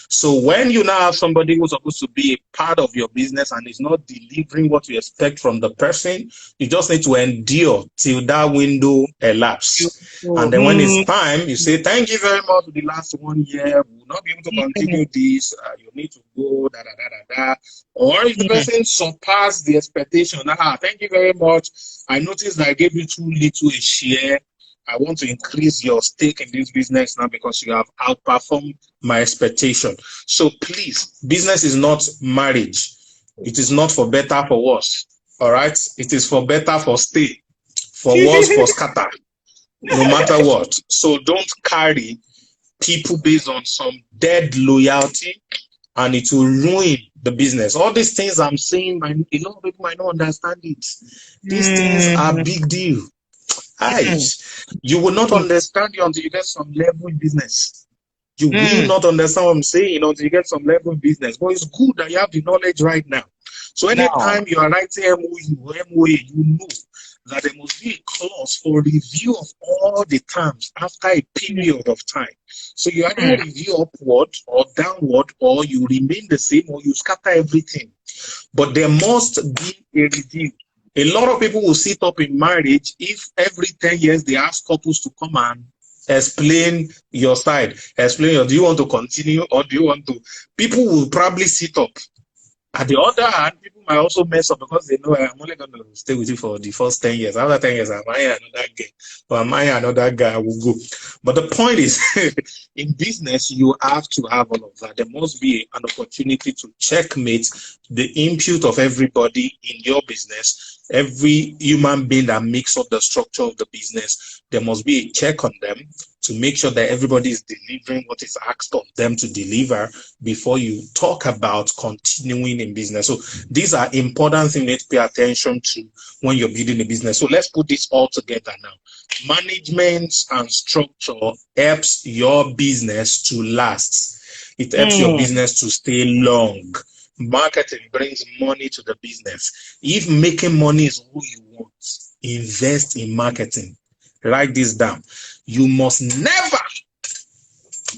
So when you now have somebody who's supposed to be a part of your business and is not delivering what you expect from the person, you just need to endure till that window elapses. And then when it's time, you say, thank you very much for the last 1 year. We will not be able to continue this. You need to go, da, da, da, da, da. Or if the person surpassed the expectation, thank you very much. I noticed that I gave you too little a share. I want to increase your stake in this business now because you have outperformed my expectation. So please, business is not marriage. It is not for better, for worse. All right? It is for better, for stay, for worse, for scatter, no matter what. So don't carry people based on some dead loyalty, and it will ruin the business. All these things I'm saying, a lot of people might not understand it. These things are big deal. You will not understand it until you get some level in business. You will not understand what I'm saying until you get some level in business. But it's good that you have the knowledge right now. So anytime you are writing MOU or MOA, you know that there must be a clause for review of all the terms after a period of time. So you either review upward or downward, or you remain the same, or you scatter everything. But there must be a review. A lot of people will sit up in marriage if every 10 years they ask couples to come and explain your side, do you want to continue or do you want to? People will probably sit up. At the other hand, people might also mess up because they know I'm only going to stay with you for the first 10 years. After 10 years, I marry another guy, or I marry another guy, I will go. But the point is, in business, you have to have all of that. There must be an opportunity to checkmate the input of everybody in your business. Every human being that makes up the structure of the business, there must be a check on them to make sure that everybody is delivering what is asked of them to deliver before you talk about continuing in business. So these are important things you need to pay attention to when you're building a business. So let's put this all together now. Management and structure helps your business to last. It helps your business to stay long. Marketing brings money to the business. If making money is all you want, invest in marketing. Write this down. You must never,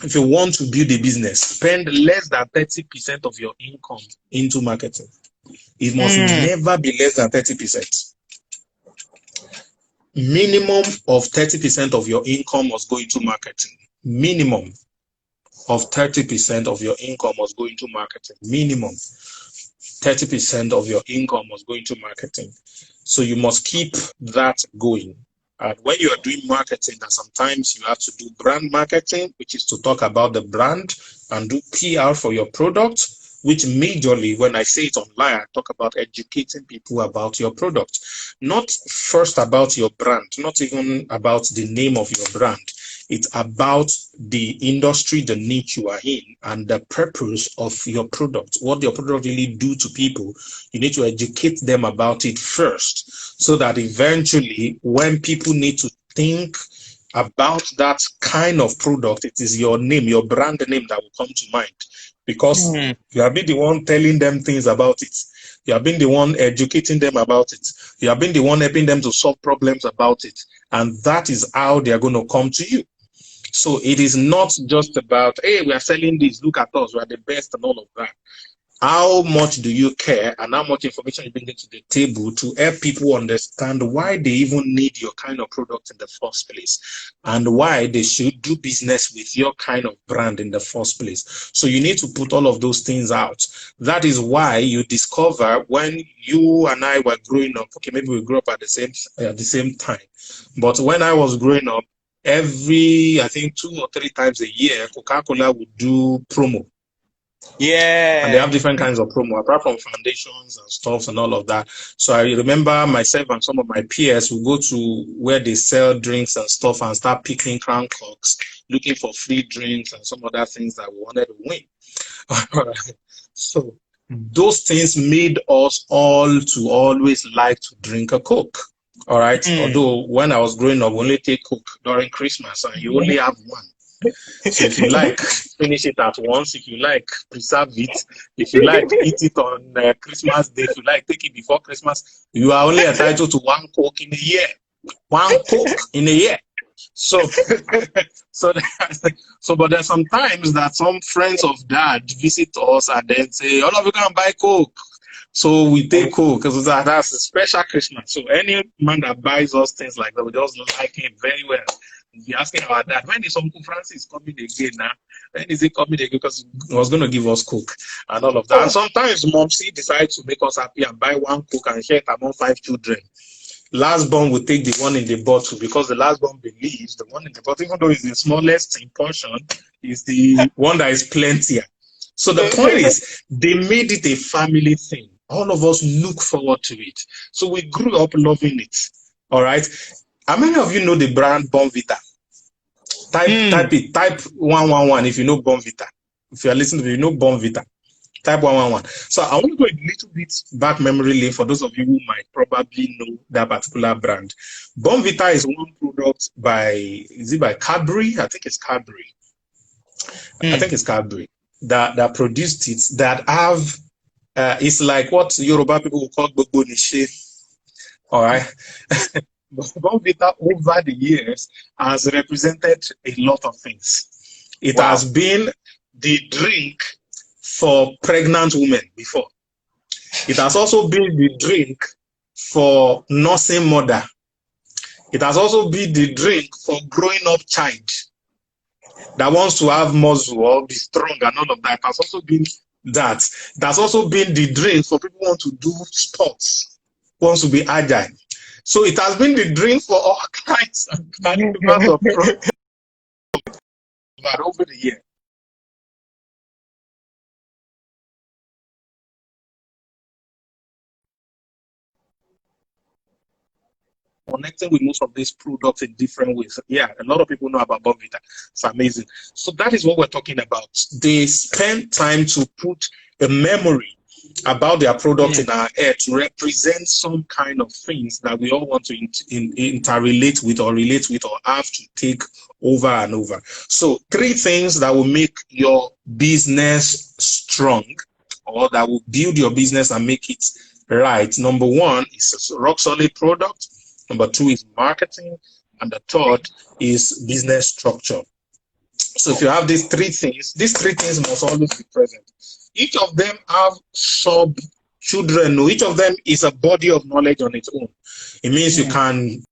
if you want to build a business, spend less than 30% of your income into marketing. It must never be less than 30%. Minimum of 30% of your income must go into marketing. Minimum of 30% of your income must go into marketing. Minimum 30% of your income must go into marketing. So you must keep that going. And when you are doing marketing, that sometimes you have to do brand marketing, which is to talk about the brand, and do PR for your product, which majorly, when I say it online, I talk about educating people about your product. Not first about your brand, not even about the name of your brand. It's about the industry, the niche you are in, and the purpose of your product. What your product really do to people. You need to educate them about it first, so that eventually, when people need to think about that kind of product, it is your name, your brand name that will come to mind. Because you have been the one telling them things about it. You have been the one educating them about it. You have been the one helping them to solve problems about it. And that is how they are going to come to you. So it is not just about, hey, we are selling this, look at us, we are the best and all of that. How much do you care and how much information you bring to the table to help people understand why they even need your kind of product in the first place and why they should do business with your kind of brand in the first place. So you need to put all of those things out. That is why you discover when you and I were growing up, okay, maybe we grew up at the same time, but when I was growing up, every, I think 2 or 3 times a year, Coca-Cola would do promo. Yeah. And they have different kinds of promo, apart from foundations and stuff and all of that. So I remember myself and some of my peers would go to where they sell drinks and stuff and start picking crown cocks, looking for free drinks and some other things that we wanted to win. So those things made us all to always like to drink a Coke. All right. Although when I was growing up, we only take Coke during Christmas, and you only have one. So if you like, finish it at once. If you like, preserve it. If you like, eat it on Christmas Day. If you like, take it before Christmas. You are only entitled to one Coke in a year. One Coke in a year. So, but there's sometimes that some friends of dad visit us and then say, "All of you can buy Coke." So we take Coke because that's a special Christmas. So any man that buys us things like that, we just like him very well. Be asking our dad, when is Uncle Francis coming again now? When is he coming again? Because he was going to give us Coke and all of that. And sometimes Momsy decides to make us happy and buy one Coke and share it among 5 children. Last born will take the one in the bottle because the last born believes the one in the bottle, even though it's the smallest in portion, is the one that is plentier. So the point is, they made it a family thing. All of us look forward to it. So we grew up loving it. All right. How many of you know the brand Bonvita? Type it. Type 111 if you know Bonvita. If you are listening to it, you know Bonvita. Type 111. So I want to go a little bit back memory lane for those of you who might probably know that particular brand. Bonvita is one product by Cadbury? I think it's Cadbury. I think it's Cadbury that produced it, that have it's like what Yoruba people will call Gbogbo Nishe. All right. Bonvita over the years has represented a lot of things. It has been the drink for pregnant women before. It has also been the drink for nursing mother. It has also been the drink for growing up child that wants to have muscle or be strong and all of that. It has also been that. That's also been the drink for people who want to do sports, wants to be agile. So it has been the drink for all kinds of products over the year. Connecting with most of these products in different ways. Yeah, a lot of people know about Bonvita. It's amazing. So that is what we're talking about. They spend time to put a memory about their product in our head to represent some kind of things that we all want to interrelate with or relate with or have to take over and over. So 3 things that will make your business strong or that will build your business and make it right. Number 1 is a rock solid product. Number 2 is marketing. And the 3rd is business structure. So if you have these 3 things must always be present. Each of them have sub-children. Each of them is a body of knowledge on its own. It means you can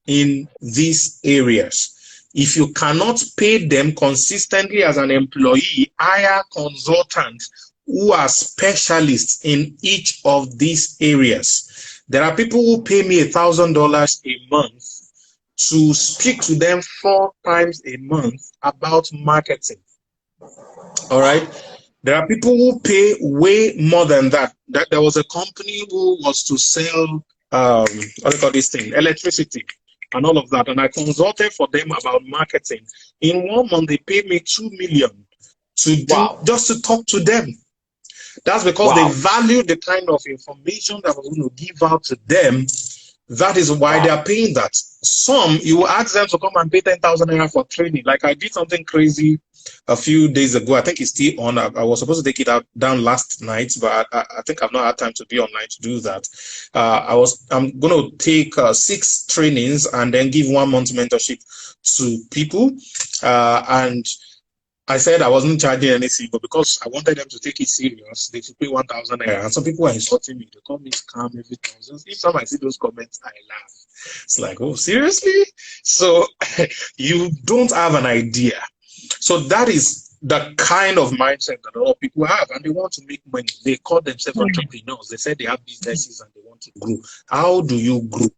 in these areas. If you cannot pay them consistently as an employee, hire consultants who are specialists in each of these areas. There are people who pay me $1,000 a month to speak to them 4 times a month about marketing. All right. There are people who pay way more than that. There was a company who was to sell what do you call this thing? Electricity and all of that. And I consulted for them about marketing. In 1 month, they paid me $2 million to do just to talk to them. That's because they value the kind of information that we're going to give out to them. That is why they are paying that. Some, you will ask them to come and pay 10,000 naira for training. Like I did something crazy a few days ago. I think it's still on. I was supposed to take it down last night, but I think I've not had time to be online to do that. I'm going to take 6 trainings and then give 1 month mentorship to people. And I said I wasn't charging anything, but because I wanted them to take it serious, they should pay 1,000 naira. And some people are insulting me. They call me scam, everything. Each time I see those comments, I laugh. It's like, oh, seriously? So you don't have an idea. So that is the kind of mindset that a lot of people have, and they want to make money. They call themselves entrepreneurs. They say they have businesses and they want to grow. How do you grow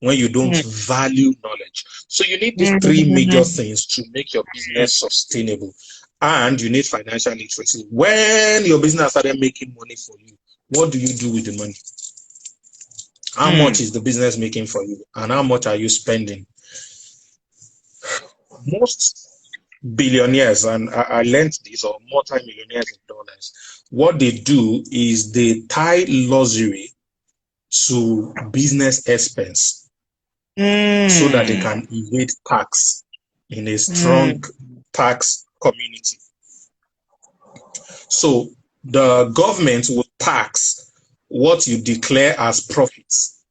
when you don't value knowledge? So you need these 3 major things to make your business sustainable. And you need financial literacy. When your business started making money for you, what do you do with the money? How much is the business making for you? And how much are you spending? Most billionaires, and I learned this, or multi-millionaires in dollars, what they do is they tie luxury to business expense so that they can evade tax in a strong tax community. So the government will tax what you declare as profits.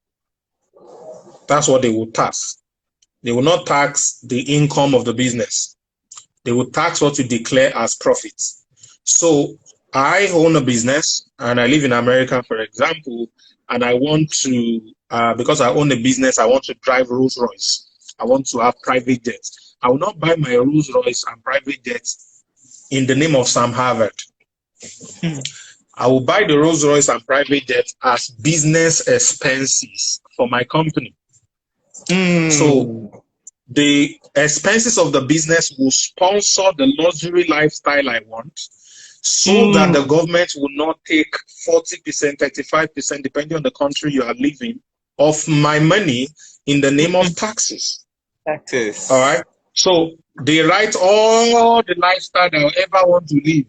That's what they will tax. They will not tax the income of the business. They will tax what you declare as profits. So I own a business and I live in America, for example, and I want to, because I own a business, I want to drive Rolls Royce. I want to have private jets. I will not buy my Rolls Royce and private jets in the name of Sam Harvard. I will buy the Rolls Royce and private jet as business expenses for my company. So the expenses of the business will sponsor the luxury lifestyle I want, so that the government will not take 40%, 35%, depending on the country you are living, of my money in the name of taxes. Taxes. All right. So they write all the lifestyle that I ever want to live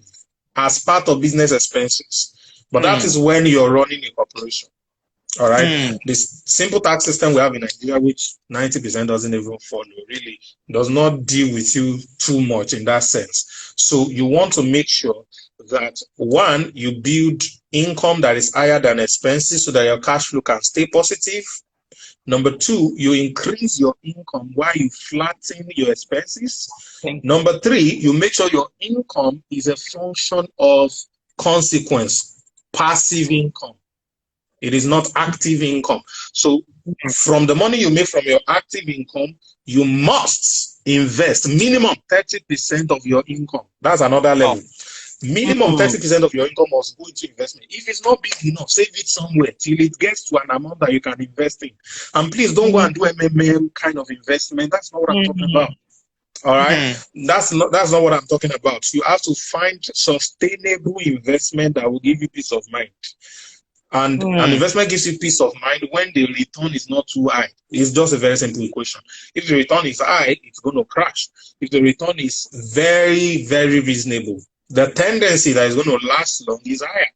as part of business expenses. But that is when you're running a corporation. All right. This simple tax system we have in Nigeria, which 90% doesn't even follow, really does not deal with you too much in that sense. So you want to make sure that, one, you build income that is higher than expenses so that your cash flow can stay positive. Number two, you increase your income while you flatten your expenses. Number three, you make sure your income is a function of consequence, passive income. It is not active income. So from the money you make from your active income, you must invest minimum 30% of your income. That's another level. Minimum 30% of your income must go into investment. If it's not big enough, save it somewhere till it gets to an amount that you can invest in. And please don't go and do MMM kind of investment. That's not what I'm talking about. All right. That's not what I'm talking about. You have to find sustainable investment that will give you peace of mind. And an investment gives you peace of mind when the return is not too high. It's just a very simple equation. If the return is high, it's going to crash. If the return is very, very reasonable, the tendency that is going to last long is higher.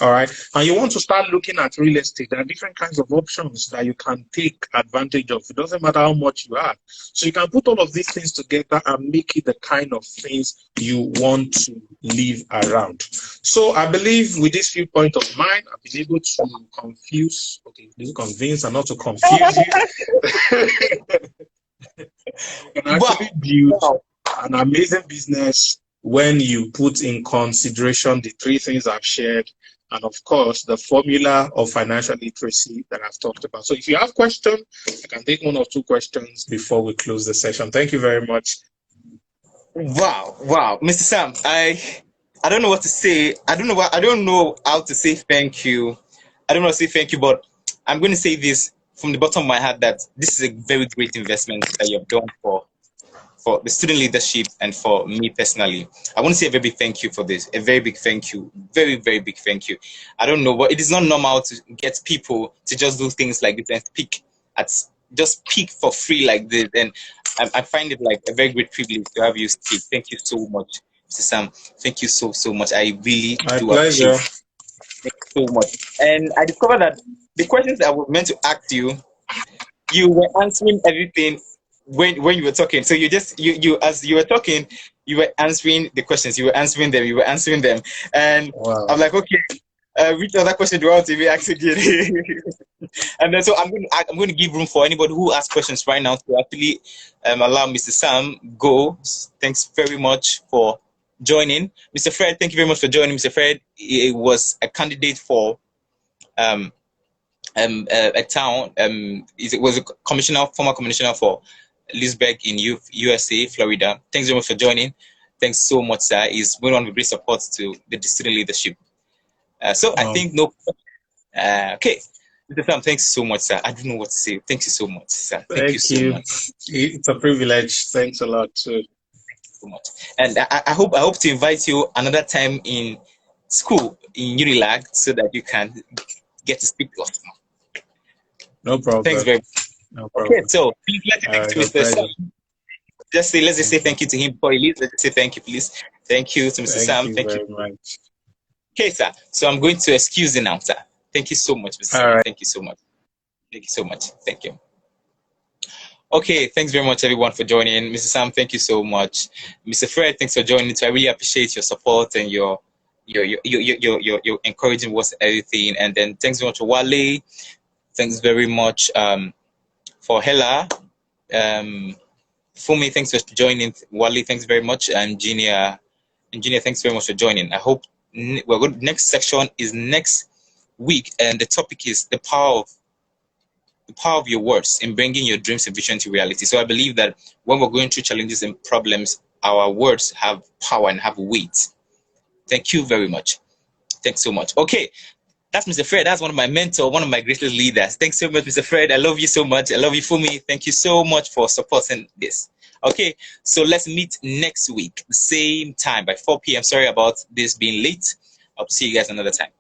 All right. And you want to start looking at real estate. There are different kinds of options that you can take advantage of. It doesn't matter how much you have. So you can put all of these things together and make it the kind of things you want to live around. So I believe with this viewpoint of mine, I've been able to convince and not to confuse you. You can actually build an amazing business when you put in consideration the three things I've shared, and of course, the formula of financial literacy that I've talked about. So if you have questions, I can take one or two questions before we close the session. Thank you very much. Wow. Mr. Sam, I don't know what to say. I don't know how to say thank you. I don't want to say thank you, but I'm going to say this from the bottom of my heart that this is a very great investment that you have done for the student leadership and for me personally. I want to say a very big thank you for this. A very big thank you. Very, very big thank you. I don't know, but it is not normal to get people to just do things like this and speak for free like this. And I find it like a very great privilege to have you speak. Thank you so much, Mr. Sam. Thank you so much. I really do appreciate it. Thank you so much. And I discovered that the questions I was meant to ask you, you were answering everything when you were talking. So you as you were talking, you were answering the questions. You were answering them. And wow. I'm like, okay, which other question do I want to be asked again? And then so I'm going to give room for anybody who asks questions right now to actually allow Mr. Sam go. Thanks very much for joining. Mr. Fred, thank you very much for joining. Mr. Fred, he was a candidate for a town. It was a former commissioner for Leesburg in USA, Florida. Thanks very much for joining. Thanks so much, sir. He's going on with great support to the student leadership. I think no. Okay, Mr. Sam, thanks so much, sir. I don't know what to say. Thank you so much, sir. Thank you so much. It's a privilege. Thanks a lot, too. So much. And I hope to invite you another time in school in Unilag so that you can get to speak to us. No Thanks problem. very much. No Okay, problem. so please let's say thank you to Your Mr. pleasure. Sam. Let's just Thank say you. thank you to him before he leaves. Let's just say thank you, please. Thank you to Mr. Thank Sam. you Thank you. very much. Okay, sir. So I'm going to excuse you now, sir. Thank you so much, Mr. All Sam. right. Thank you so much. Thank you so much. Thank you. Okay, thanks very much, everyone, for joining. Mr. Sam, thank you so much. Mr. Fred, thanks for joining. So I really appreciate your support and your encouraging words and everything. And then thanks very much to Wale. Thanks very much for Hella. Fumi, thanks for joining. Wale, thanks very much. And Engineer, thanks very much for joining. I hope we're going. Next section is next week, and the topic is the power of your words in bringing your dreams and vision to reality. So I believe that when we're going through challenges and problems, our words have power and have weight. Thank you very much. Thanks so much. Okay, that's Mr. Fred. That's one of my mentors, one of my greatest leaders. Thanks so much, Mr. Fred. I love you so much. I love you, Fumi. Thank you so much for supporting this. Okay, so let's meet next week, the same time by 4 p.m. Sorry about this being late. I'll see you guys another time.